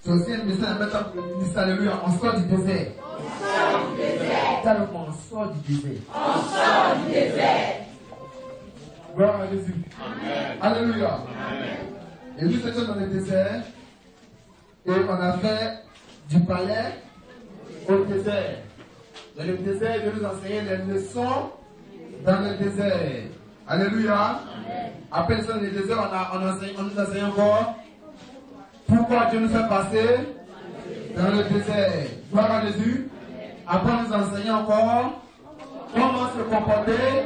C'est aussi un message à mettre en ministère. Alléluia. On sort du désert. On sort du désert. Tellement on sort du désert. On sort du désert. Gloire à Jésus. Amen. Alléluia. Amen. Et nous étions dans le désert. Et on a fait du palais au désert. Dans le désert, Dieu nous enseignait les leçons dans le désert. Alléluia. Amen. Après ça, dans le désert, on nous enseigne encore pourquoi Dieu nous fait passer dans le désert. Gloire à Jésus. Après, on nous enseigne encore comment se comporter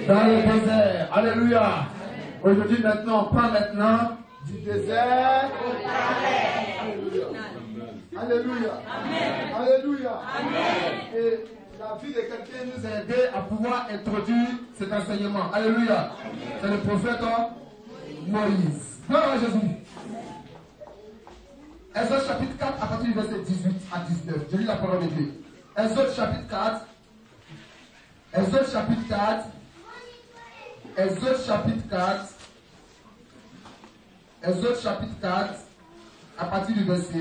dans le désert. Alléluia. Aujourd'hui, maintenant, on prend maintenant du désert au palais. Alléluia. Alléluia. Amen. Alléluia. Amen. Et la vie de quelqu'un nous a aidé à pouvoir introduire cet enseignement. Alléluia. C'est le prophète Moïse. Gloire à Jésus. Exode chapitre 4 à partir du verset 18 à 19. Je lis la parole de Dieu. Exode chapitre 4. Exode chapitre 4. Exode chapitre 4. Exode chapitre 4 à partir du verset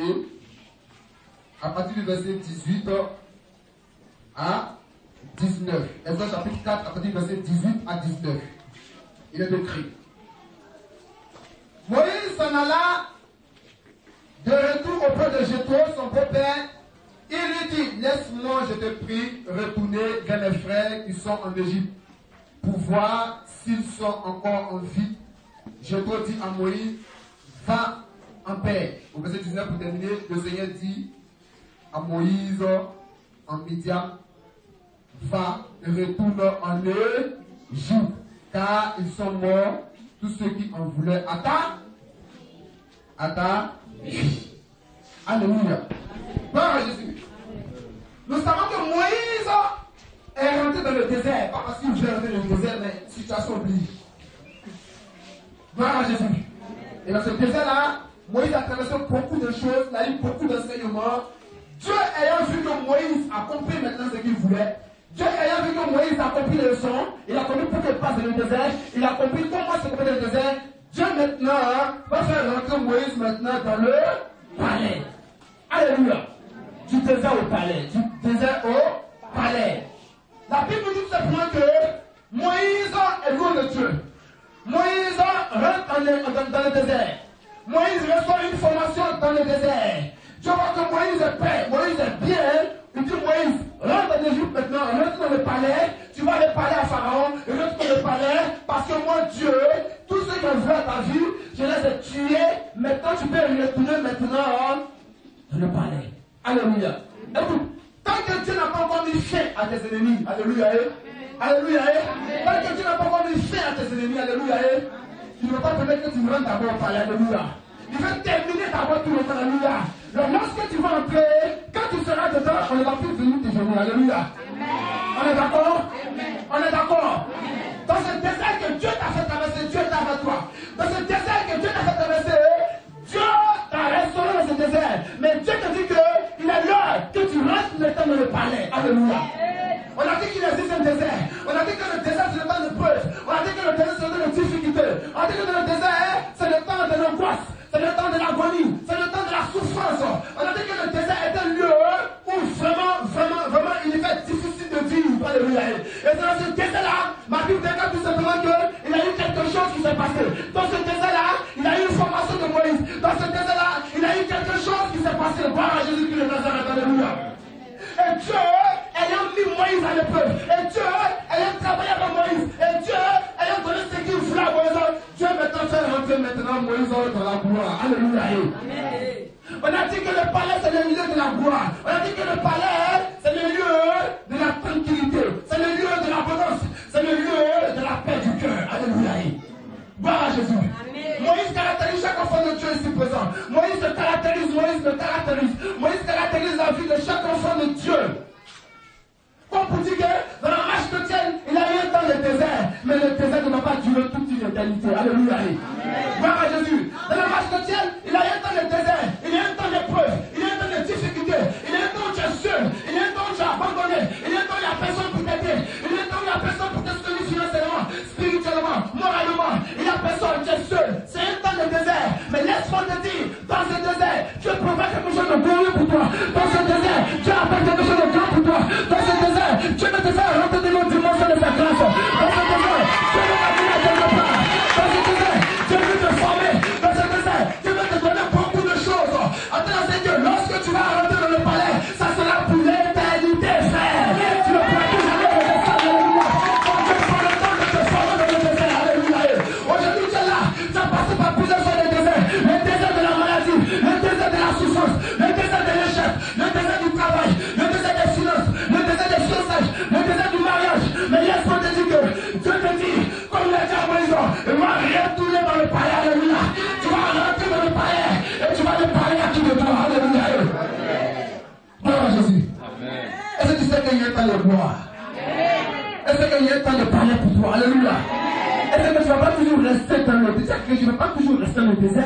18 à 19. Exode chapitre 4 à partir du verset 18 à 19. Il est écrit. Moïse s'en alla de retour auprès de Jéthro, son beau-père. Il lui dit, laisse-moi, je te prie, retourner vers mes frères qui sont en Égypte, pour voir s'ils sont encore en vie. Jéthro dit à Moïse, va en paix. Au verset 19 pour terminer, le Seigneur dit à Moïse en Midian, va et retourne en Égypte, car ils sont morts, tous ceux qui en voulaient. Alléluia. Gloire à Jésus. Nous savons que Moïse est rentré dans le désert. Pas parce qu'il voulait rentrer dans le désert, mais situation oblige. Gloire à Jésus. Et dans ce désert-là, Moïse a traversé beaucoup de choses, il a eu beaucoup d'enseignements. Dieu ayant vu que Moïse a compris maintenant ce qu'il voulait, Dieu ayant vu que Moïse a compris les leçons, il a compris pourquoi il passe dans le désert, il a compris comment se comporter dans le désert. Dieu maintenant va faire rentrer Moïse maintenant dans le palais. Alléluia. Du désert au palais. Du désert au palais. La Bible nous dit tout simplement que Moïse est loin de Dieu. Moïse rentre dans le désert. Moïse reçoit une formation dans le désert. Je vois que Moïse est prêt. Moïse est bien. Il dit Moïse, rentre en Égypte maintenant, rentre dans le palais. Tu vas aller parler à Pharaon, rentre dans le palais. Parce que moi, Dieu, tous ceux qui ont vu à ta vie, je les ai tués. Maintenant, tu peux retourner maintenant dans le palais. Alléluia. Écoute, tant que Dieu n'a pas encore mis fin à tes ennemis, alléluia. Alléluia. Tant que Dieu n'a pas encore mis fin à tes ennemis, alléluia. Tu ne veux pas permettre que tu rentres d'abord au palais, alléluia. Il veut terminer d'abord tout le temps, alléluia. Lorsque tu vas entrer, quand tu seras dedans, on ne va plus venir te gêner, alléluia. On est d'accord? On est d'accord? Dans ce désert que Dieu t'a fait traverser, Dieu est avec toi. Dans ce désert que Dieu t'a fait traverser, Dieu t'a restauré dans ce désert. Mais Dieu te dit qu'il est l'heure que tu rentres maintenant dans le palais. Alléluia. On a dit qu'il existe un désert. On a dit que le désert c'est le temps de preuve. On a dit que le désert c'est le temps de difficulté. On a dit que le désert c'est le temps de l'angoisse. C'est le temps de l'agonie. C'est le temps de la souffrance. On a dit que le désert est un lieu où vraiment il est fait difficile de vivre. Alléluia. Et dans ce désert-là, ma Bible déclare tout simplement qu'il a eu quelque chose qui s'est passé. Dans ce désert-là, il a eu une formation de Moïse. Dans ce désert-là, il a eu quelque chose qui s'est passé. Gloire à Jésus-Christ de Nazareth. Alléluia. Et Dieu ayant mis Moïse à l'épreuve, et Dieu ayant travaillé avec Moïse, et Dieu ayant donné ce qu'il voulait à Moïse, Dieu maintenant fait rentrer maintenant Moïse dans la gloire. Alléluia. Amen. On a dit que le palais c'est le lieu de la gloire. On a dit que le palais c'est le lieu de la tranquillité. C'est le lieu de l'abondance. C'est le lieu de la paix du cœur. Alléluia. Gloire à Jésus. Amen. Moïse caractérise chaque enfant de Dieu ici présent. Moïse te caractérise, Moïse me caractérise. Moïse caractérise la vie de chaque enfant de Dieu. Comme pour dire que dans la marche chrétienne, il a eu un temps de désert, mais le désert ne va pas durer toute une éternité. Alléluia. Gloire à Jésus. Dans la marche chrétienne, il a eu un temps de désert, il y a un temps d'épreuve, il y a un temps de difficulté, il y a un temps où tu es seul, il y a un temps où tu es abandonné, il y a un temps où il n'y a personne pour t'aider, il y a un temps où il n'y a personne pour te soutenir financièrement, spirituellement, moralement, il n'y a personne, tu es seul. C'est un temps de désert. Mais laisse-moi te dire, dans ce désert, Dieu provoque toi. Dans ce désert, Dieu a fait quelque chose de grand pour toi. Dans ce désert, Dieu veut te faire rentrer dans une dimension de sa grâce. Dans ce désert, Dieu veut t'amener à quelque part. Dans ce désert, Dieu veut te former. Dans ce désert, Dieu veut te donner beaucoup de choses. Attends, c'est que lorsque tu vas rentrer dans le palais, ça sera pour l'éternité, frère. Tu ne pourras plus jamais redescendre. Alléluia. Dieu prend le temps de te former dans le désert. Alléluia. Aujourd'hui, tu es là. Tu as passé par plusieurs fois le désert. Le désert de la maladie, le désert de la souffrance, le désert de l'échec, le désert du travail, le désert des finances, le désert des fiançailles, le désert du mariage. Mais laisse-moi te dire que Dieu te dit, comme l'a dit à Moïse, il va retourner dans le palais. Alléluia. Tu vas rentrer dans le palais et tu vas le parler à qui de toi. Alléluia. Gloire à Jésus. Est-ce que tu sais qu'il y a un temps de gloire? Est-ce qu'il y a un temps de parler pour toi? Alléluia. Est-ce que tu ne vas pas toujours rester dans le désert? Que je ne vais pas toujours rester dans le désert.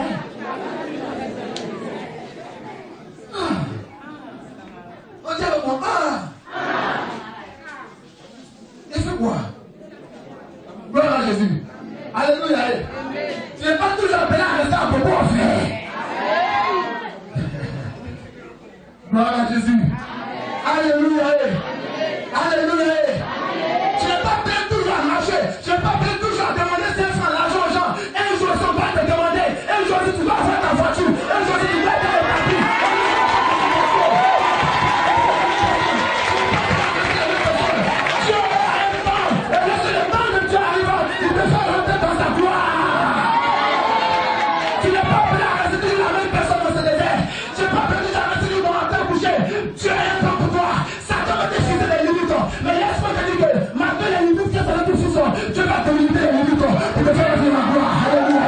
On dit avec moi, et c'est quoi? Gloire à Jésus. Alléluia. Tu n'es pas toujours appelé à rester à beaucoup en fait. Gloire à Jésus. Alléluia. Alléluia. Tu n'es pas prêt toujours à marcher. Tu n'es pas prêt toujours à demander 5 francs l'argent aux gens. Un jour, ils sont pas te demander. Un jour, si tu vas faire ta voiture. Un jour, si tu vas faire le papier. Dieu a un temps. Et lorsque le temps de Dieu arrive, il te fait rentrer dans sa gloire. Tu n'es pas prêt à rester toujours la même personne dans ce désert. Tu n'es pas prêt à rester toujours dans la terre couchée. Dieu a un temps pour toi. Satan va te fixer des limites. Mais laisse-moi te dire que malgré les limites que ça va te fixer, Dieu va te limiter les limites pour te faire rentrer dans la gloire. Alléluia.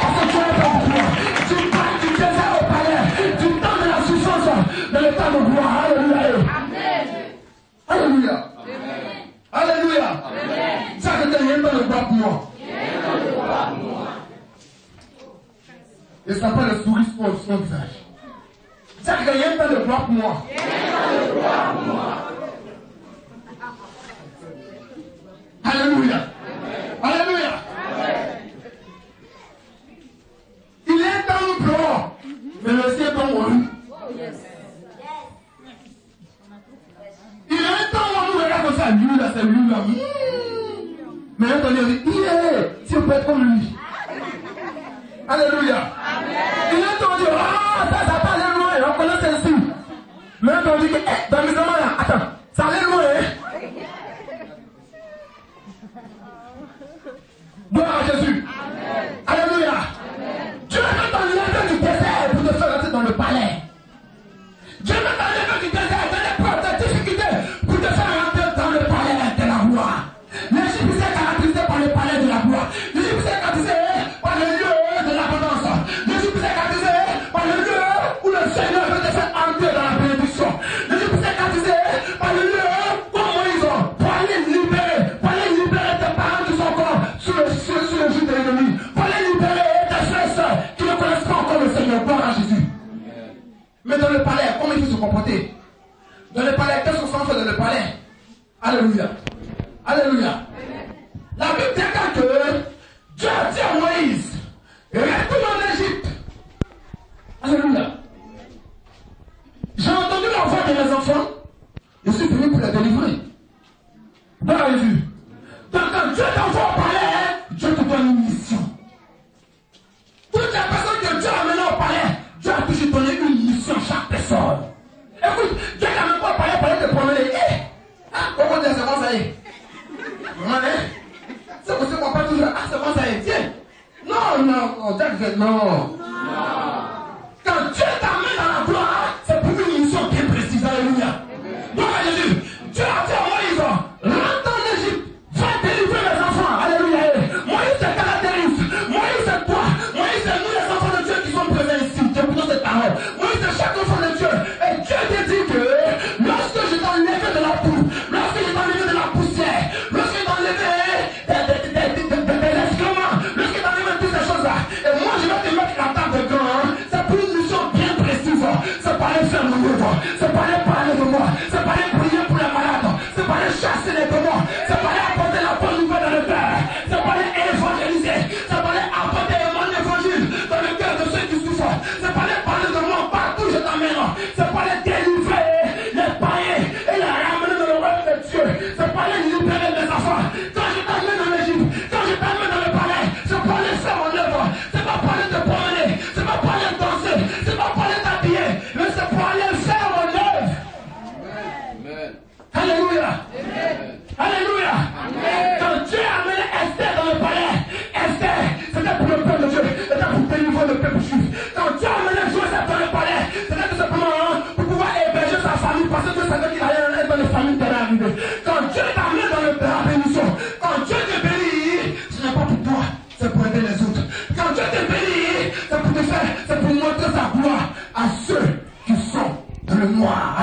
Parce que Dieu a un temps pour toi. Tu parles du désert au palais, du temps de la souffrance, dans le temps de gloire. Alléluia. Alléluia. Alléluia. Ça que tu as un temps de gloire pour moi. Et ça pas le sourire sur son visage. Ça que tu as un temps de gloire pour moi. Alléluia. Alléluia. Il est un temps où pleure, mais le ciel tombe en nous. Il est un temps où on nous regarde comme ça, lui là, c'est lui là. Mais un temps on dit, si on peut être comme lui. Alléluia. Il est un temps où on dit, ça va aller loin, on connaît celle-ci. Mais un temps on dit que, dans mes amants là, attends, ça allait loin, Gloire à Jésus. Alléluia. Dieu veut t'enlever du désert pour te faire rentrer dans le palais. Dieu veut t'enlever du désert, de l'épreuve, de difficultés pour te faire rentrer dans le palais de la gloire. L'Égypte est caractérisé par le palais de la gloire. L'Égypte est caractérisé par le lieu de l'abondance. L'Égypte est caractérisé par le lieu où le Seigneur veut te faire entrer dans la bénédiction. L'Égypte est caractérisé par le lieu comme Moïse pour aller libérer tes parents qui sont encore sous le joug de l'ennemi. Pour aller libérer tes frères et sœurs qui ne connaissent pas encore le Seigneur. Gloire à Jésus. Mais dans le palais, comment il faut se comporter? Dans le palais, qu'est-ce qu'on s'en fait dans le palais? Alléluia. Alléluia. La Bible déclare que Dieu a dit à Moïse, retourne en Égypte. Alléluia. J'ai entendu la voix de mes enfants. Je suis venu pour les délivrer. Gloire à Jésus. Donc quand Dieu t'envoie au palais, Dieu te donne une mission. Toutes les personnes que Dieu a amenées au palais, Dieu a toujours donné une mission à chaque personne. Écoute, Dieu n'a même pas au palais pour aller te promener. Comment dire, c'est bon, ça y est. C'est pour ça qu'on parle toujours. C'est bon, ça y est, tiens. Non, Dieu, non. Quand Dieu t'amène dans la gloire, c'est pour une mission bien précise. Alléluia. Gloire à Jésus. Dieu a dit à Moïse, rentre en Égypte, va délivrer les enfants. Alléluia. Moïse se caractérise. Moïse c'est toi. Moïse c'est nous les enfants de Dieu qui sont présents ici. Écoutons cette parole. Moïse c'est chaque enfant de Dieu. Et Dieu te dit que lorsque je t'ai enlevé de la boue, lorsque je t'ai enlevé de la poussière, lorsque je t'ai enlevé des excréments, lorsque je t'ai enlevé toutes ces choses-là, et moi je vais te mettre la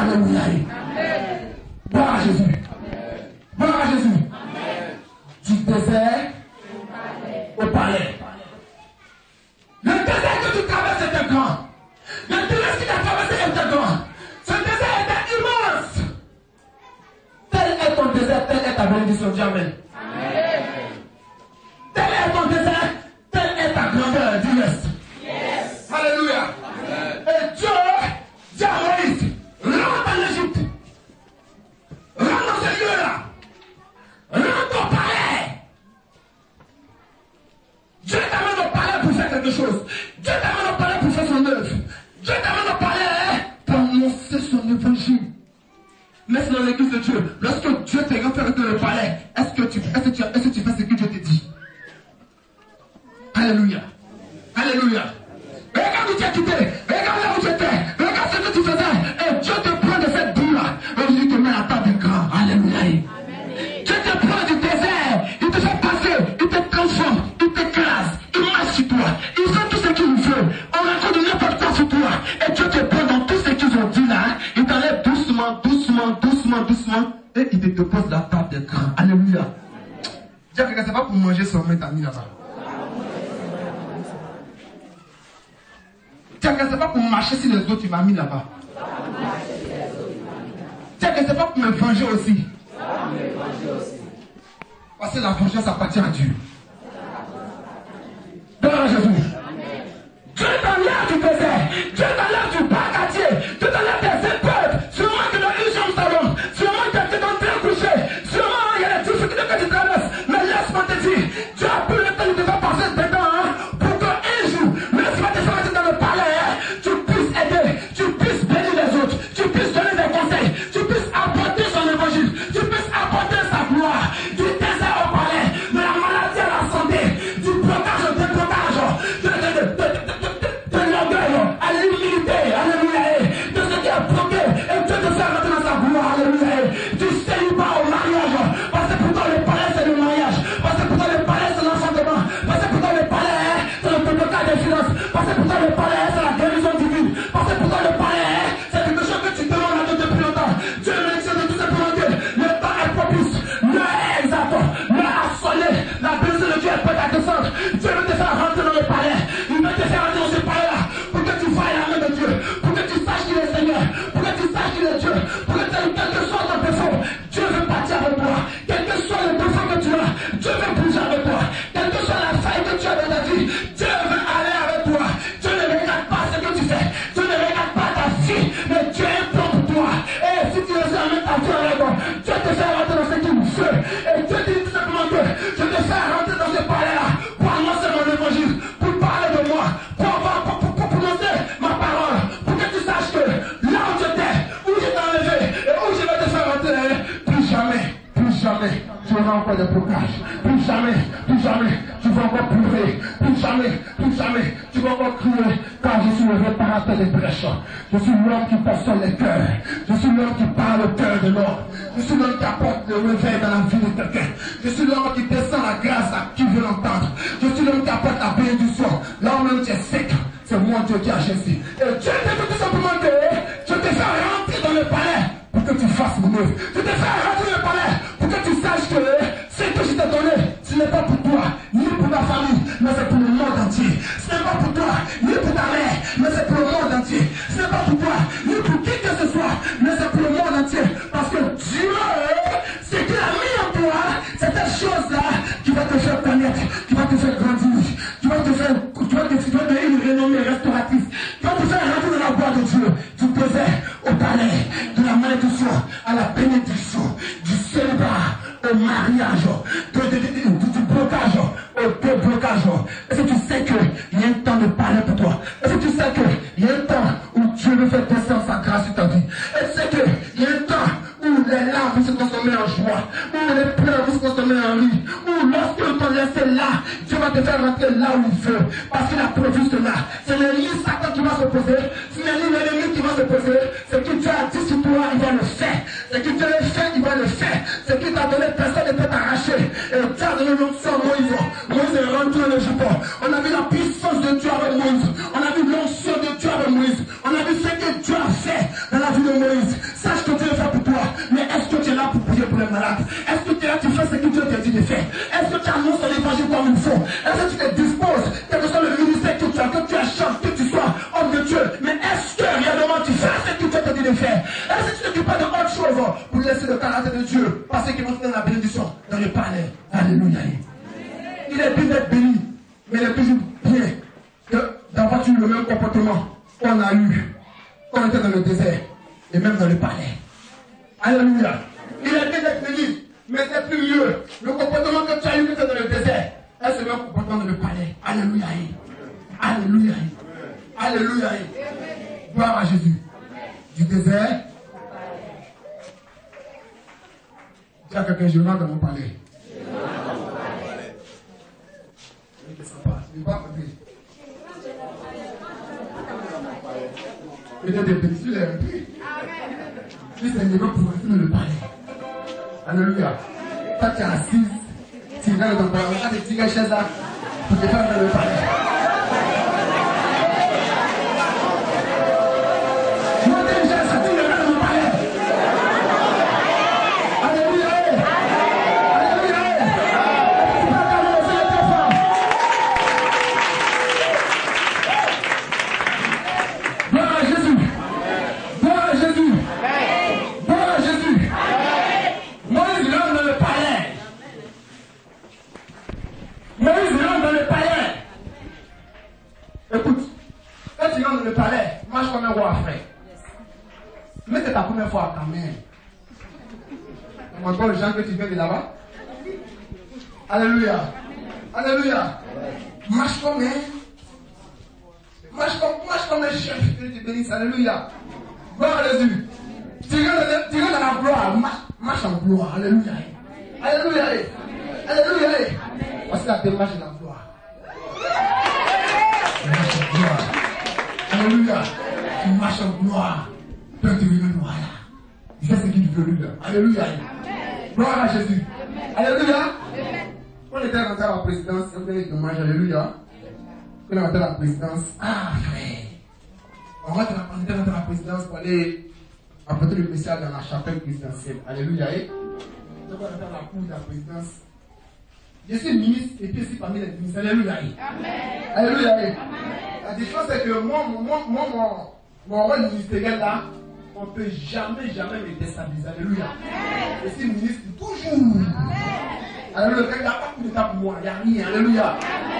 Alléluia. Gloire à Jésus. Gloire à Jésus. Du désert au palais. Le désert que tu traverses était grand. Le désert que tu as traversé était grand. Ce désert était immense. Tel est ton désert, telle est ta bénédiction. Dis amen. Tel est ton désert, telle est ta grandeur. Dis yes. Alléluia. Et Dieu dit à Moïse, rentre en Égypte. Rentre dans ce lieu-là. Rentre au palais. Dieu t'amène au palais pour faire quelque chose. Dieu t'amène au palais pour faire son œuvre. Dieu t'amène au palais pour annoncer son évangile. Mais c'est dans l'église de Dieu. Lorsque Dieu te fait rentrer dans le palais, est-ce que tu fais ce que Dieu te dit? Alléluia. Alléluia. Regarde où tu as quitté. Regarde là où tu étais. Regarde ce que tu faisais. Et Dieu te prend de cette boue-là. Et il te met à la table du grand. Alléluia. Dieu te prend du désert. Il te fait passer. Il te transforme. Il t'écrase. Il marche sur toi. Il fait tout ce qu'il veut. On raconte n'importe quoi sur toi. Et Dieu te prend dans tout ce qu'ils ont dit là. Il t'enlève doucement, doucement, doucement, doucement. Et il te dépose la table des grands. Alléluia. Dis à quelqu'un, c'est pas pour manger seulement, t'as mis là-bas. Tiens, que c'est pas pour marcher sur les autres, tu m'as mis là-bas. Tiens, que c'est pas pour me venger aussi. Parce que la vengeance appartient à Dieu. Gloire à Jésus. Dieu t'enlève du désert. Dieu t'enlève du bagadier. Dieu t'enlève des épreuves. Sûrement que dans une chambre salon. Sûrement que tu es en train de coucher. Sûrement il y a des difficultés que tu traverses. Mais laisse-moi te dire, Dieu a pris le temps de te faire passer dedans pour qu'un jour, même si tu vas te faire rentrer dans le palais, tu puisses aider, tu puisses bénir les autres, tu puisses donner des conseils, tu puisses apporter son évangile, tu puisses apporter sa gloire, du désert au palais, de la maladie à la santé, du blocage au déblocage, de l'orgueil à l'humilité, alléluia, de ce qui est bloqué, et Dieu te fait rentrer dans sa gloire, alléluia, du célibat au mariage, parce que pour toi le palais c'est le mariage, parce que pour toi le palais c'est l'enfantement, parce que pour toi le palais c'est le déblocage des finances, parce que pour toi le palais c'est la guérison divine, parce que pour toi le palais c'est quelque chose que tu demandes à Dieu depuis longtemps. Dieu me dit de tout simplement que le temps est propice, l'heure est exacte, l'heure a sonné, la bénédiction de Dieu est prête à descendre. Dieu veut te faire rentrer dans le palais, il veut te faire rentrer dans ce palais-là, pour que tu fasses la main de Dieu, pour que tu saches qu'il est Seigneur, pour que tu saches qu'il est Dieu, pour que quel que soit ton défaut, Dieu veut partir avec toi, quel que soit le défaut que tu as, Dieu veut bouger avec toi, quelle que soit la faille que tu as dans ta vie, Dieu veut aller avec toi. Dieu ne regarde pas ce que tu fais, Dieu ne regarde pas ta vie, mais Dieu est un plan pour toi. Et si tu veux mettre ta vie en règle, Dieu te fait rentrer dans ce qu'il veut. Et Dieu te dit tout simplement que je te fais rentrer dans ce palais-là pour annoncer mon évangile, pour parler de moi, pour prononcer ma parole, pour que tu saches que là où tu étais, où je t'ai enlevé et où je vais te faire rentrer, plus jamais tu auras encore des blocages, plus jamais tu vas encore pleurer, plus jamais tu vas encore crier, car je suis le réparateur des brèches, je suis l'homme qui personne les cœurs, je suis l'homme qui parle au cœur de l'homme, je suis l'homme qui apporte le réveil dans la vie de quelqu'un, je suis l'homme qui descend la grâce à qui veut l'entendre, je suis l'homme qui apporte la bénédiction, là où même tu es sec, c'est moi Dieu qui a agi. Et Dieu te dit tout simplement que je te fais rentrer dans le palais pour que tu fasses mon œuvre, je te fais rentrer dans le palais pour que tu saches que ce que je t'ai donné, ce n'est pas pour toi, ni pour ta famille, mais c'est pour le monde entier. Ce n'est pas pour toi, ni pour ta mère, mais c'est pour le monde entier. Ce n'est pas pour toi, ni pour qui que ce soit, mais c'est pour le monde entier. Parce que Dieu, ce qu'il a mis en toi, c'est cette chose-là qui va te faire connaître, qui va te faire grandir, qui va te faire, donner une renommée restauratrice, qui va te faire rentrer dans la gloire de Dieu, du désert au palais, de la malédiction à la bénédiction, du célibat au mariage, du blocage au déblocage. Est-ce que tu sais qu'il y a un temps de parler pour toi? Est-ce que tu sais qu'il y a un temps où Dieu veut faire descendre sa grâce sur ta vie? Est-ce que tu sais qu'il y a un temps où les larmes vont se transformer en joie, où les pleurs vont se transformer en rire, où lorsque tu t'en laisses là, Dieu va te faire rentrer là où il veut, parce qu'il a prévu cela. C'est l'ennemi Satan qui va se poser, c'est l'ennemi qui va se poser, c'est que Dieu a dit sur toi, il va le faire, c'est que Dieu le fait, il va le faire, c'est qu'il t'a donné, personne ne peut t'arracher, et Dieu a donné l'onction à Moïse. Moïse est rentré dans l'Égypte, on a vu la puissance de Dieu avec Moïse, on a vu l'onction de Dieu avec Moïse, on a vu ce que Dieu a fait dans la vie de Moïse. de faire. Et si tu t'occupes pas de autre chose pour laisser le caractère de Dieu, parce qu'ils vont te donner la bénédiction dans le palais. Alléluia. Il est bien d'être béni, mais il est toujours bien d'avoir eu le même comportement qu'on a eu quand on était dans le désert et même dans le palais. Alléluia. Il est bien d'être béni, mais c'est plus mieux. Le comportement que tu as eu quand tu es dans le désert, est le même comportement dans le palais. Alléluia. Alléluia. Alléluia. Gloire à Jésus. Du désert. Dis à quelqu'un, je rentre dans mon palais. Je ne vais pas compter. Peut-être des petits, il est rentré. Si c'est un niveau pour rester dans le palais. Alléluia. Toi, tu es assise. Tu regardes dans ton palais. On a des petits gars chez ça pour te faire dans le palais. Mais c'est ta première fois quand même. On entend les gens que tu viens de là-bas. Alléluia. Alléluia. Marche comme un chef. Que tu bénisses. Alléluia. Gloire à Jésus. Tu rentres dans la gloire. Marche en gloire. Alléluia. Alléluia. Alléluia. Parce que la démarche est la gloire. Marche en gloire. Alléluia. Tu marches en gloire. Toi, tu veux voilà. Il fait ce qu'il veut, lui. Alléluia. Gloire à Jésus. Alléluia. On était rentré à la présidence, on était dommage. Alléluia. On est rentré à la présidence. Ah, frère. On était rentré à la présidence pour aller apporter le message dans la chapelle présidentielle. Alléluia. Donc, on est rentré à la cour de la présidence. Je suis ministre et puis aussi parmi les ministres. Alléluia. Alléluia. La différence, c'est que mon rôle ministériel là, on ne peut jamais me déstabiliser. Alléluia. Je suis ministre toujours. Alléluia. Il n'y a pas de d'état pour moi. Il n'y a rien. Alléluia.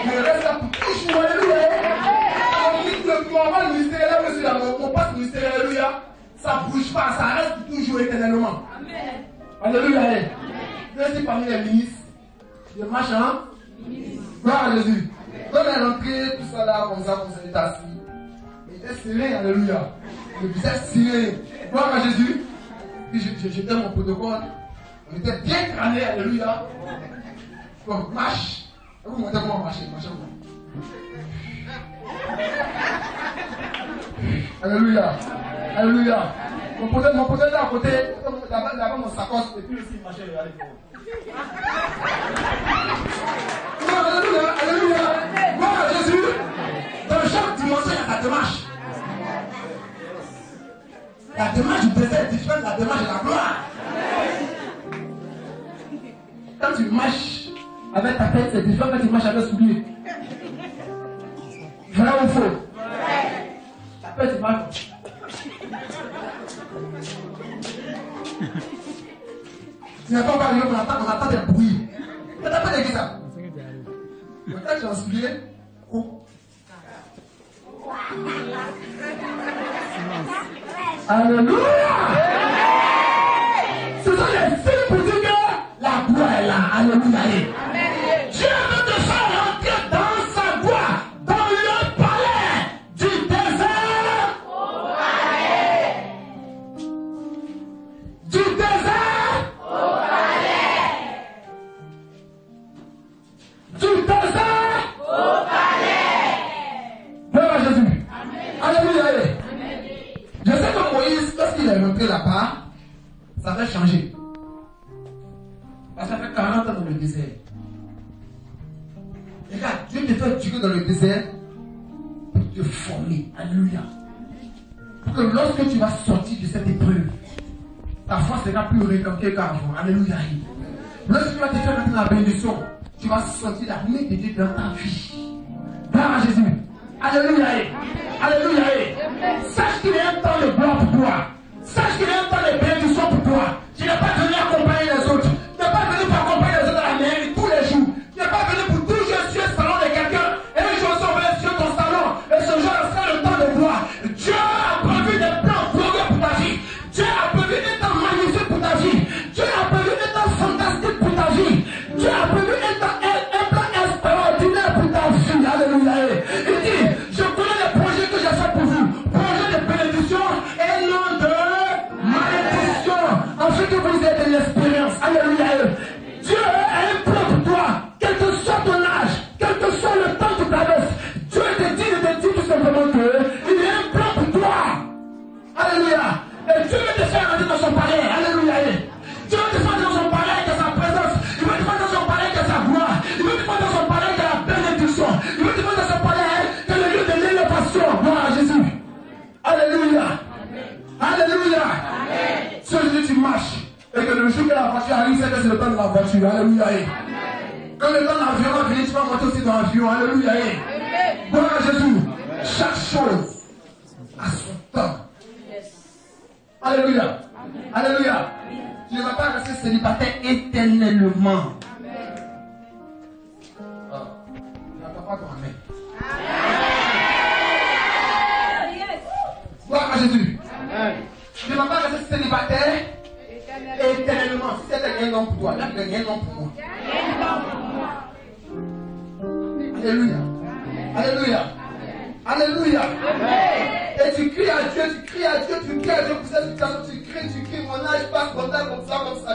Je reste là pour toujours. Alléluia. Mon rôle ministériel là, je suis là. Mon poste ministériel, alléluia. Ça ne bouge pas. Ça reste toujours éternellement. Alléluia. Je suis parmi les ministres. Je marche, hein? Gloire à Jésus. Quand on est rentré, tout ça là, comme ça, il était assis. Il était serré, alléluia. Le visage serré. Gloire à Jésus. Puis j'étais mon protocole. On était bien crânés, alléluia. Comme marche. Vous montez comment marcher, marchez vous. Alléluia. Alléluia. Mon protocole est à côté. D'abord mon sacoche. Et puis aussi, marcher, regardez. Alléluia, alléluia. Gloire à Jésus. Dans chaque dimension, il y a ta démarche. La démarche du désert est différente de la démarche de la gloire. Quand tu marches avec ta tête, c'est différent quand tu marches avec souliers. Vrai ou faux? Ta tête, tu marches. Tu n'as pas parlé, on attend des bruits. Tu n'as pas dit ça. Quand tu as soulié, alléluia. Ce sont les signes pour dire que la gloire est là. Alléluia. Dieu veut te faire rentrer dans sa gloire, dans le palais du désert. Au palais. Du désert. Au palais. Du désert. Au palais. Gloire à Jésus. Alléluia. Je sais que Moïse, lorsqu'il est rentré là-bas, ça va changer. Parce que ça fait 40 ans dans le désert. Regarde, Dieu te fait durer dans le désert pour te former. Alléluia. Pour que lorsque tu vas sortir de cette épreuve, ta foi sera plus récompenée qu'avant. Alléluia. Lorsque tu vas te faire rentrer dans la bénédiction, tu vas sentir la main de Dieu dans ta vie. Gloire à Jésus. Alléluia. Alléluia. Sache qu'il y a un temps de gloire pour toi. Alléluia. Et Dieu veut te faire rentrer dans son palais. Alléluia. Dieu veut te faire dans son palais avec sa présence. Il veut te faire dans son palais avec sa gloire. Il veut te faire dans son palais avec la bénédiction. Il veut te faire dans son palais avec le lieu de l'élévation. Gloire à Jésus. Alléluia. Alléluia. Si aujourd'hui tu marches et que le jour que la voiture arrive, c'est que c'est le temps de la voiture. Alléluia. Quand le temps de l'avion va venir, tu vas monter aussi dans l'avion. Alléluia. Gloire à Jésus. Chaque chose a son temps. Alléluia. Alléluia. Tu ne vas pas rester célibataire éternellement. Je n'entends pas ton amen. Gloire à Jésus. Tu ne vas pas rester célibataire éternellement. Si c'est un homme pour toi, là, tu gagnes un homme pour moi. Alléluia. Alléluia. Alléluia. Et tu cries à Dieu, tu cries à Dieu pour cette situation, tu cries, mon âge passe comme ça.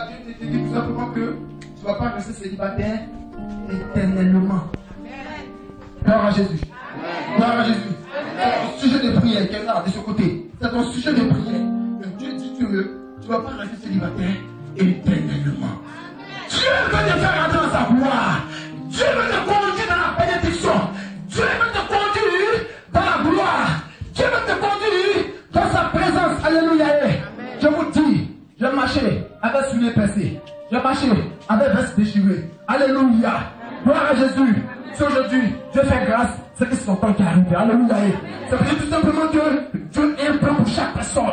Dieu te dit tout simplement que tu ne vas pas rester célibataire éternellement. Gloire à Jésus. Gloire à Jésus. C'est ton sujet de prière, quelqu'un là, de ce côté. C'est ton sujet de prière. Mais Dieu dit que tu ne vas pas rester célibataire éternellement. Dieu veut te faire rentrer dans sa gloire. Dieu veut te conduire dans la bénédiction. Dieu veut te conduire dans la gloire. Dieu veut te conduire dans sa présence. Alléluia. Je vous dis, je marchais avec souliers percés. Je marchais avec veste déchirée. Alléluia. Gloire à Jésus. Si aujourd'hui, Dieu fait grâce, c'est que c'est son temps qui arrive. Alléluia. Ça veut dire tout simplement que Dieu a un plan pour chaque personne.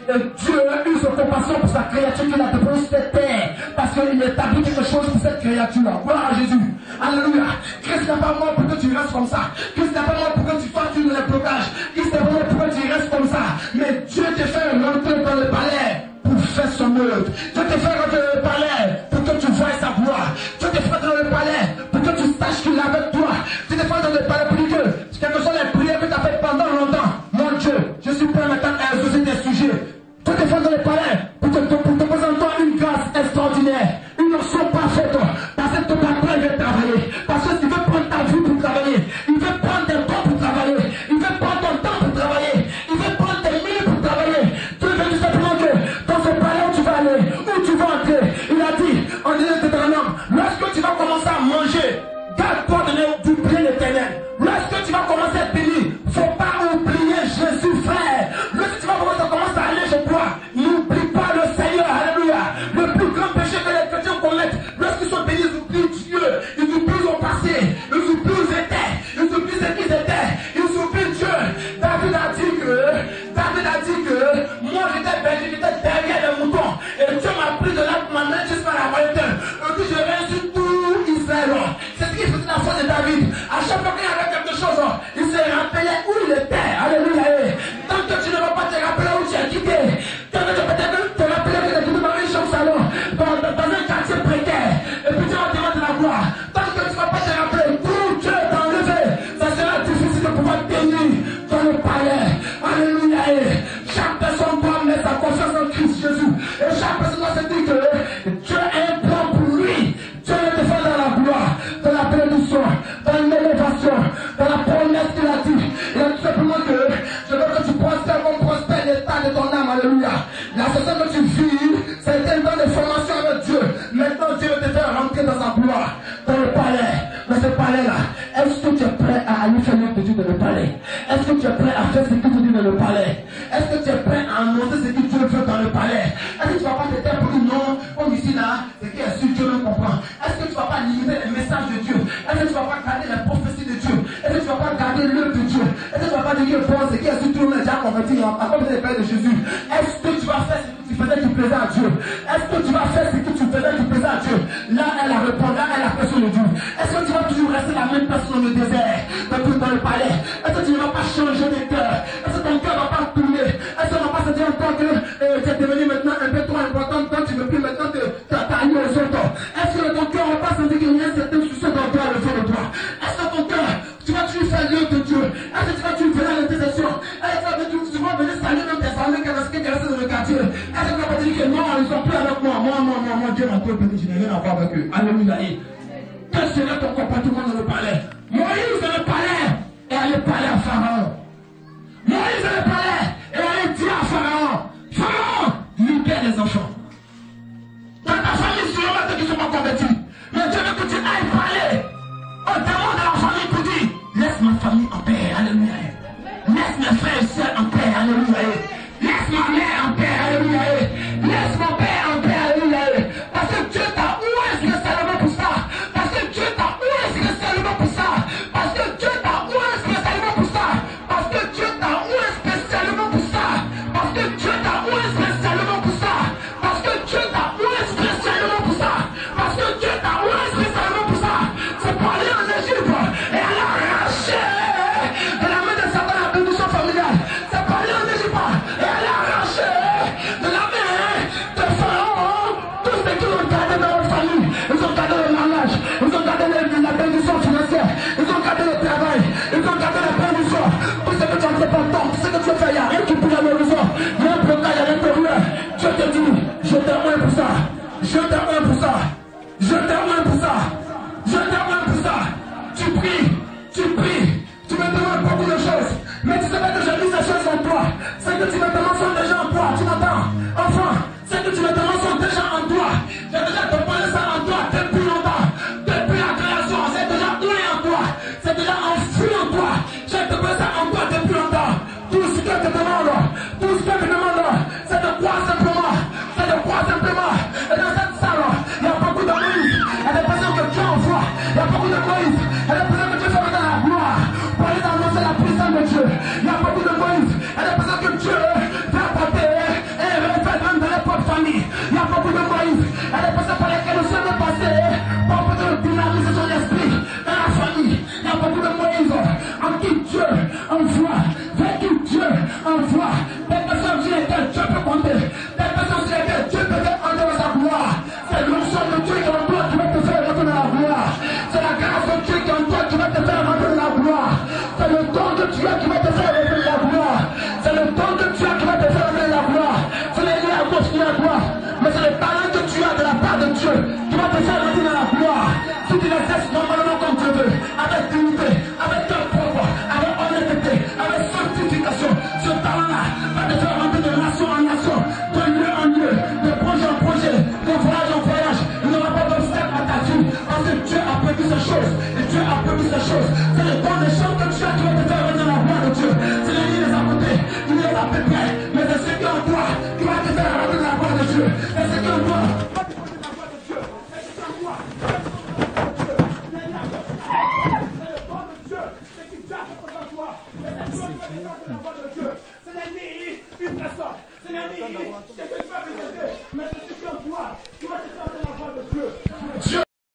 Et Dieu a eu son compassion pour sa créature qu'il a déposée sur cette terre. Parce qu'il établit quelque chose pour cette créature. Gloire à Jésus. Alléluia. Christ n'est pas mort pour que tu restes comme ça. Christ n'est pas mort pour que tu fasses une blocage. Christ n'est pas mort pour que tu restes comme ça. Mais Dieu te fait rentrer dans le palais pour faire son œuvre. Dieu te fait rentrer dans le palais pour que tu voies sa gloire. Dieu te fait rentrer dans le palais pour que tu saches qu'il est avec toi. Dieu te fait rentrer dans le palais pour dire que quelles que soient les prières que tu as faites pendant longtemps, mon Dieu, je suis prêt maintenant à exaucer tes sujets. Dieu te fait dans le palais pour te présenter une grâce extraordinaire, une notion parfaite. Parce que ton père veut travailler. Parce qu'il veut prendre ta vie pour travailler. Il veut prendre tes temps pour travailler. Il veut prendre ton temps pour travailler. Il veut prendre tes minutes pour travailler. Dieu veut tout simplement que dans ce palais où tu vas aller, où tu vas entrer, il a dit, en disant Deutéronome, lorsque tu vas commencer à manger, garde-toi d'oublier l'éternel. Lorsque tu vas commencer à bénir, il ne faut pas oublier Jésus, frère. Lorsque tu vas commencer à aller chez toi, n'oublie pas le Seigneur. Alléluia. Le plus grand péché que les chrétiens commettent, lorsqu'ils sont bénis, ils oublient Dieu. Ils oublient leur passé. Ils oublient où ils étaient. Ils oublient ce qu'ils étaient. Ils oublient Dieu. David a dit que moi j'étais berger, j'étais derrière les moutons. Et Dieu m'a pris de là pour m'amener jusqu'à la royauté. Et puis je viens sur tout Israël. C'est ce qui faisait la foi de David. À chaque fois qu'il y avait quelque chose, il se rappelait où il était. Alléluia. Tant que tu ne vas pas te rappeler où tu as quitté, tant que tu vas te rappeler que tu as quitté dans une chambre salon, dans un quartier précaire, et puis tu vas te rendre la gloire. Tant que tu ne vas pas te rappeler où Dieu t'a enlevé, ça sera difficile de pouvoir tenir dans le palais. Alléluia. Chaque personne doit mettre sa confiance en Christ Jésus. Et chaque personne doit se dire que Dieu a un plan pour lui. Dieu veut te faire dans la gloire, dans la bénédiction, dans l'élévation, dans la promesse qu'il a dit. Il a tout simplement que je veux que tu prospères comme prospère l'état de ton âme. Alléluia. La situation que tu vis, c'est un temps de formation avec Dieu. Maintenant, Dieu veut te faire rentrer dans sa gloire, dans le palais. Dans ce palais-là, est-ce que tu es prêt à aller faire l'œuvre de Dieu dans le palais? Est-ce que tu es prêt à faire ce que Dieu dit dans le palais? Est-ce que tu es prêt à annoncer ce que Dieu veut dans le palais? Est-ce que tu ne vas pas te taire pour dire non, comme ici là, ce qui est sûr, Dieu le comprend? Est-ce que tu ne vas pas limiter les messages de Dieu? Est-ce que tu ne vas pas garder les prophéties de Dieu? Est-ce que tu ne vas pas garder l'œuvre de Dieu? Est-ce que tu ne vas pas dire que bon, ce qui est sûr, tout le monde est déjà converti à cause des pères de Jésus? Est-ce que tu vas faire ce que tu faisais qui plaisait à Dieu? Est-ce que tu vas faire ce que tu faisais qui plaisait à Dieu? Là, elle a répondu, là, elle a fait sur le Dieu. Est-ce que tu vas toujours rester la même personne dans le désert, dans le palais? Est-ce que tu ne vas pas changer de cœur? Est-ce que ton cœur ne va pas tourner? Est-ce qu'on ne va pas se dire encore que tu es devenu maintenant un peu trop important quand tu ne veux plus maintenant que tu as taillé les autres? Est-ce que ton cœur ne va pas se dire qu'il y a un certain souci dans toi, le fond de toi? Est-ce que ton cœur, tu vas toujours faire l'œuvre de Dieu? Est-ce que tu vas toujours venir à l'intercession? Est-ce que tu vas venir saluer même tes amis qui restent dans le quartier? Est-ce que tu vas pas dire que non, ils sont plus avec moi? Moi, Dieu m'a trop béni, je n'ai rien à voir avec eux. Alléluia. Quel serait ton comportement